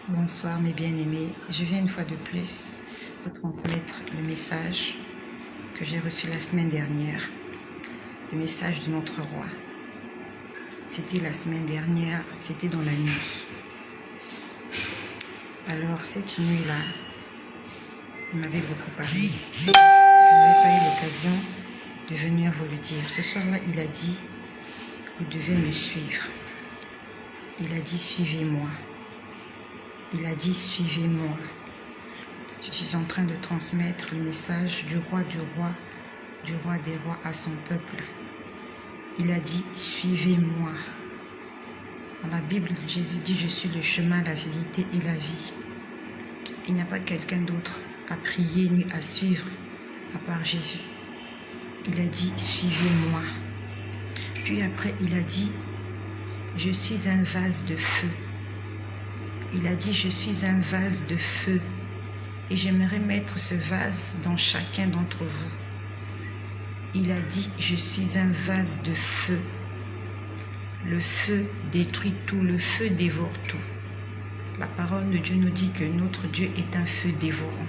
Bonsoir mes bien-aimés, je viens une fois de plus vous transmettre le message que j'ai reçu la semaine dernière, le message de notre roi. C'était la semaine dernière, c'était dans la nuit. Alors cette nuit-là, il m'avait beaucoup parlé. Je n'avais pas eu l'occasion de venir vous le dire. Ce soir-là, il a dit, vous devez me suivre. Il a dit, suivez-moi. Il a dit, suivez-moi. Je suis en train de transmettre le message du roi des rois à son peuple. Il a dit, suivez-moi. Dans la Bible, Jésus dit, je suis le chemin, la vérité et la vie. Il n'y a pas quelqu'un d'autre à prier ni à suivre à part Jésus. Il a dit, suivez-moi. Puis après, il a dit, je suis un vase de feu. Il a dit, je suis un vase de feu. Et j'aimerais mettre ce vase dans chacun d'entre vous. Il a dit, je suis un vase de feu. Le feu détruit tout, le feu dévore tout. La parole de Dieu nous dit que notre Dieu est un feu dévorant.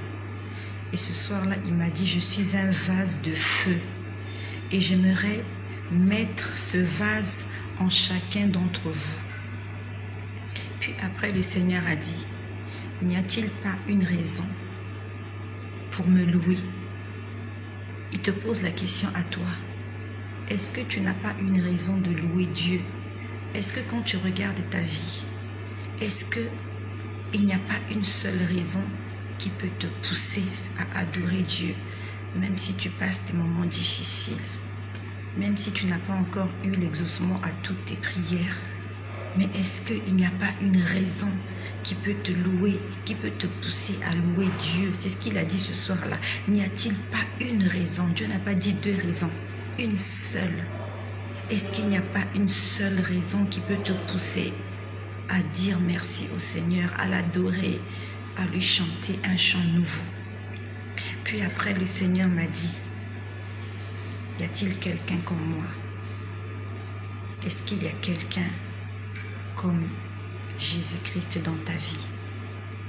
Et ce soir-là, il m'a dit, je suis un vase de feu. Et j'aimerais mettre ce vase en chacun d'entre vous. Puis après, le Seigneur a dit, n'y a-t-il pas une raison pour me louer? Il te pose la question à toi. Est-ce que tu n'as pas une raison de louer Dieu? Est-ce que quand tu regardes ta vie, est-ce qu'il n'y a pas une seule raison qui peut te pousser à adorer Dieu, même si tu passes des moments difficiles, même si tu n'as pas encore eu l'exaucement à toutes tes prières? Mais est-ce qu'il n'y a pas une raison qui peut te louer, qui peut te pousser à louer Dieu? C'est ce qu'il a dit ce soir-là. N'y a-t-il pas une raison? Dieu n'a pas dit deux raisons, une seule. Est-ce qu'il n'y a pas une seule raison qui peut te pousser à dire merci au Seigneur, à l'adorer, à lui chanter un chant nouveau? Puis après, le Seigneur m'a dit, y a-t-il quelqu'un comme moi? Est-ce qu'il y a quelqu'un comme Jésus-Christ dans ta vie?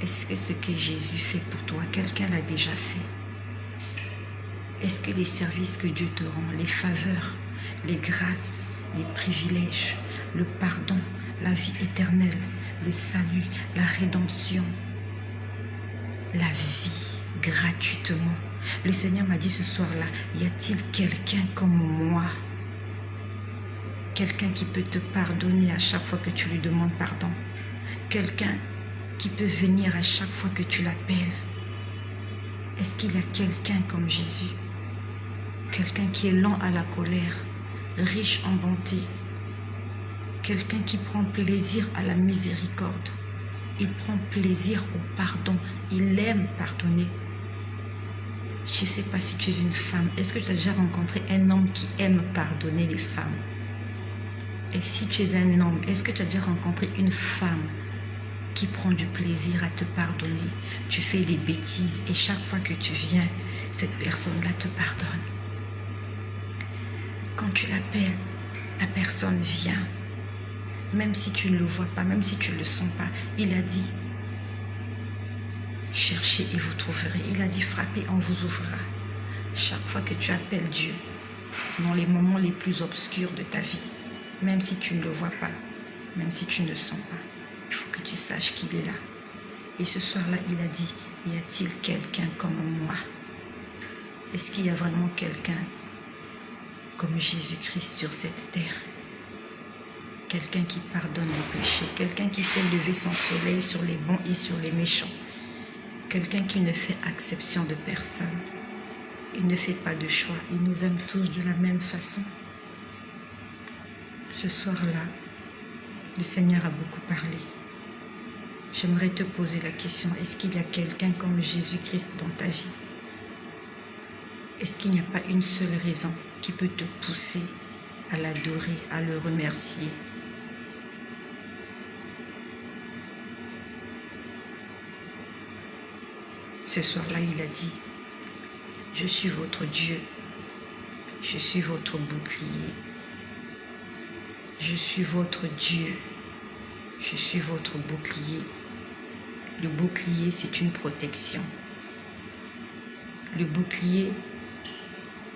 Est-ce que ce que Jésus fait pour toi, quelqu'un l'a déjà fait? Est-ce que les services que Dieu te rend, les faveurs, les grâces, les privilèges, le pardon, la vie éternelle, le salut, la rédemption, la vie gratuitement? Le Seigneur m'a dit ce soir-là, y a-t-il quelqu'un comme moi? Quelqu'un qui peut te pardonner à chaque fois que tu lui demandes pardon. Quelqu'un qui peut venir à chaque fois que tu l'appelles. Est-ce qu'il y a quelqu'un comme Jésus? Quelqu'un qui est lent à la colère, riche en bonté. Quelqu'un qui prend plaisir à la miséricorde. Il prend plaisir au pardon. Il aime pardonner. Je ne sais pas si tu es une femme. Est-ce que tu as déjà rencontré un homme qui aime pardonner les femmes? Et si tu es un homme, est-ce que tu as déjà rencontré une femme qui prend du plaisir à te pardonner? Tu fais des bêtises et chaque fois que tu viens, cette personne-là te pardonne. Quand tu l'appelles, la personne vient. Même si tu ne le vois pas, même si tu ne le sens pas. Il a dit, cherchez et vous trouverez. Il a dit, frappez, on vous ouvrira. Chaque fois que tu appelles Dieu, dans les moments les plus obscurs de ta vie, même si tu ne le vois pas, même si tu ne le sens pas, il faut que tu saches qu'il est là. Et ce soir-là, il a dit, y a-t-il quelqu'un comme moi? Est-ce qu'il y a vraiment quelqu'un comme Jésus-Christ sur cette terre? Quelqu'un qui pardonne les péchés, quelqu'un qui fait lever son soleil sur les bons et sur les méchants, quelqu'un qui ne fait exception de personne. Il ne fait pas de choix, il nous aime tous de la même façon. Ce soir-là, le Seigneur a beaucoup parlé. J'aimerais te poser la question, est-ce qu'il y a quelqu'un comme Jésus-Christ dans ta vie? Est-ce qu'il n'y a pas une seule raison qui peut te pousser à l'adorer, à le remercier? Ce soir-là, il a dit, je suis votre Dieu, je suis votre bouclier. Je suis votre Dieu, je suis votre bouclier. Le bouclier, c'est une protection. Le bouclier,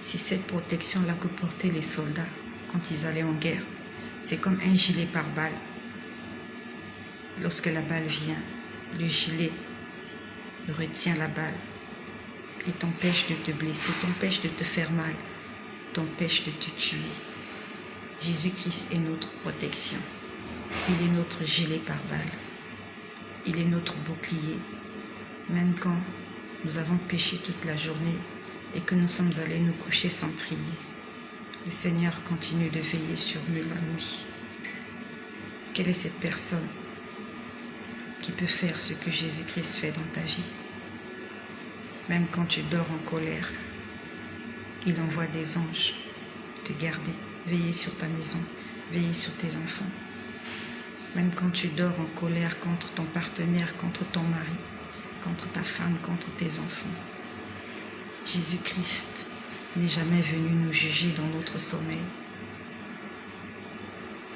c'est cette protection-là que portaient les soldats quand ils allaient en guerre. C'est comme un gilet pare-balles. Lorsque la balle vient, le gilet retient la balle et t'empêche de te blesser, t'empêche de te faire mal, t'empêche de te tuer. Jésus-Christ est notre protection. Il est notre gilet pare-balles. Il est notre bouclier. Même quand nous avons péché toute la journée et que nous sommes allés nous coucher sans prier, le Seigneur continue de veiller sur nous la nuit. Quelle est cette personne qui peut faire ce que Jésus-Christ fait dans ta vie? Même quand tu dors en colère, il envoie des anges te garder, veiller sur ta maison, veiller sur tes enfants. Même quand tu dors en colère contre ton partenaire, contre ton mari, contre ta femme, contre tes enfants, Jésus-Christ n'est jamais venu nous juger dans notre sommeil.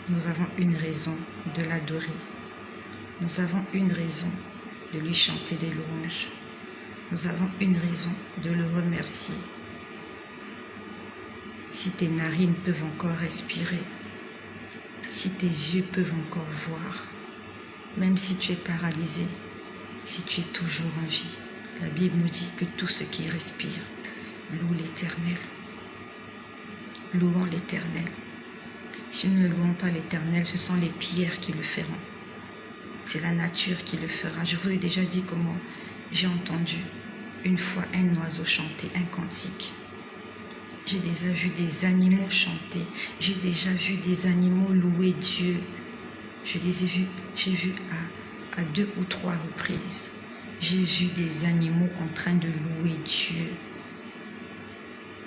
Nous avons une raison de l'adorer. Nous avons une raison de lui chanter des louanges. Nous avons une raison de le remercier. Si tes narines peuvent encore respirer, si tes yeux peuvent encore voir, même si tu es paralysé, si tu es toujours en vie, la Bible nous dit que tout ce qui respire loue l'Éternel. Louons l'Éternel. Si nous ne louons pas l'Éternel, ce sont les pierres qui le feront. C'est la nature qui le fera. Je vous ai déjà dit comment j'ai entendu une fois un oiseau chanter un cantique. J'ai déjà vu des animaux chanter. J'ai déjà vu des animaux louer Dieu. Je les ai vus, j'ai vu à 2 ou 3 reprises. J'ai vu des animaux en train de louer Dieu.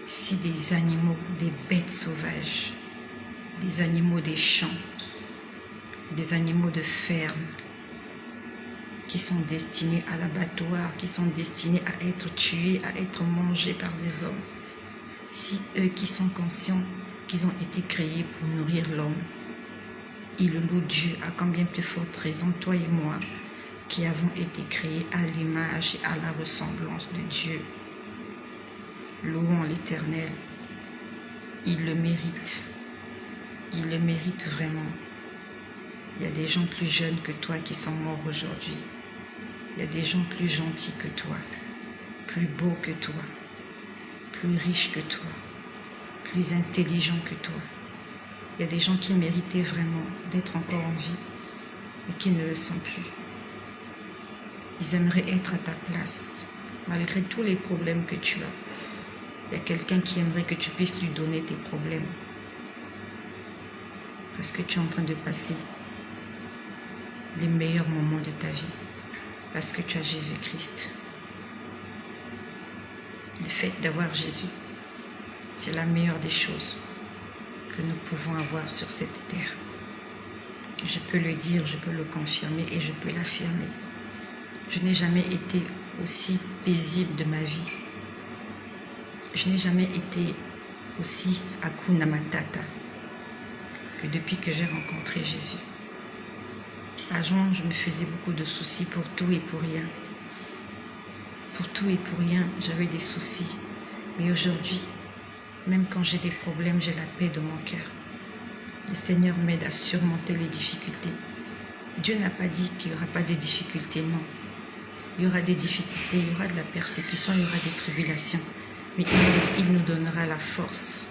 Si des animaux, des bêtes sauvages, des animaux des champs, des animaux de ferme, qui sont destinés à l'abattoir, qui sont destinés à être tués, à être mangés par des hommes, si eux qui sont conscients qu'ils ont été créés pour nourrir l'homme, ils louent Dieu, à combien plus forte raison, toi et moi, qui avons été créés à l'image et à la ressemblance de Dieu. Louons l'Éternel, il le mérite, il le mérite vraiment. Il y a des gens plus jeunes que toi qui sont morts aujourd'hui. Il y a des gens plus gentils que toi, plus beaux que toi, plus riches que toi, plus intelligents que toi. Il y a des gens qui méritaient vraiment d'être encore en vie, mais qui ne le sont plus. Ils aimeraient être à ta place, malgré tous les problèmes que tu as. Il y a quelqu'un qui aimerait que tu puisses lui donner tes problèmes, parce que tu es en train de passer les meilleurs moments de ta vie, parce que tu as Jésus-Christ. Le fait d'avoir Jésus, c'est la meilleure des choses que nous pouvons avoir sur cette terre. Je peux le dire, je peux le confirmer et je peux l'affirmer. Je n'ai jamais été aussi paisible de ma vie. Je n'ai jamais été aussi Hakuna Matata que depuis que j'ai rencontré Jésus. Avant, je me faisais beaucoup de soucis pour tout et pour rien. Pour tout et pour rien, j'avais des soucis. Mais aujourd'hui, même quand j'ai des problèmes, j'ai la paix dans mon cœur. Le Seigneur m'aide à surmonter les difficultés. Dieu n'a pas dit qu'il n'y aura pas de difficultés, non. Il y aura des difficultés, il y aura de la persécution, il y aura des tribulations. Mais il nous donnera la force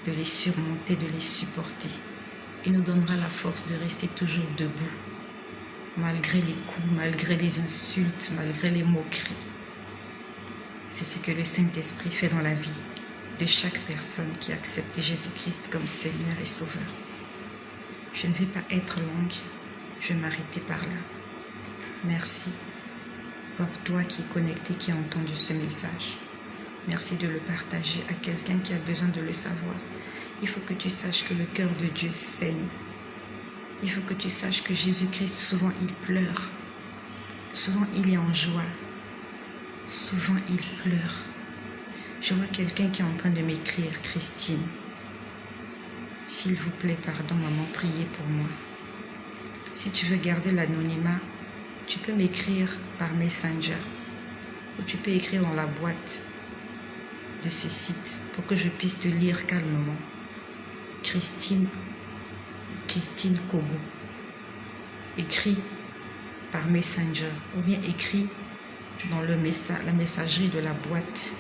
de les surmonter, de les supporter. Il nous donnera la force de rester toujours debout, malgré les coups, malgré les insultes, malgré les moqueries. C'est ce que le Saint-Esprit fait dans la vie de chaque personne qui a accepté Jésus-Christ comme Seigneur et Sauveur. Je ne vais pas être longue, je vais m'arrêter par là. Merci pour toi qui est connecté, qui a entendu ce message. Merci de le partager à quelqu'un qui a besoin de le savoir. Il faut que tu saches que le cœur de Dieu saigne. Il faut que tu saches que Jésus-Christ, souvent, il pleure. Souvent, il est en joie. Souvent, il pleure. Je vois quelqu'un qui est en train de m'écrire, Christine. S'il vous plaît, pardon, maman, priez pour moi. Si tu veux garder l'anonymat, tu peux m'écrire par Messenger ou tu peux écrire dans la boîte de ce site pour que je puisse te lire calmement. Christine Kogo. Écris par Messenger ou bien écris dans la messagerie de la boîte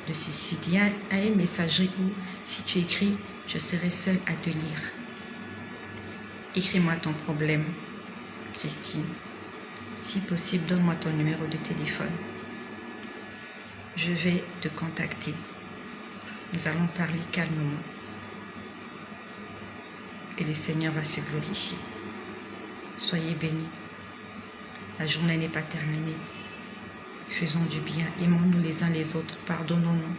de ce site. Il y a une messagerie où si tu écris, je serai seule à te lire. Écris-moi ton problème, Christine. Si possible, donne-moi ton numéro de téléphone. Je vais te contacter. Nous allons parler calmement. Et le Seigneur va se glorifier. Soyez bénis. La journée n'est pas terminée. Faisons du bien. Aimons-nous les uns les autres. Pardonnons-nous.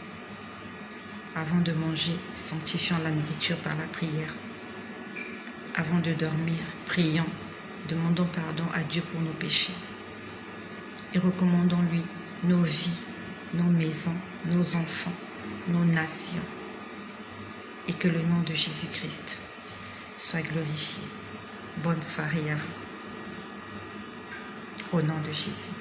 Avant de manger, sanctifions la nourriture par la prière. Avant de dormir, prions. Demandons pardon à Dieu pour nos péchés. Et recommandons-lui nos vies, nos maisons, nos enfants, nos nations. Et que le nom de Jésus-Christ soit glorifié. Bonne soirée à vous. Au nom de Jésus.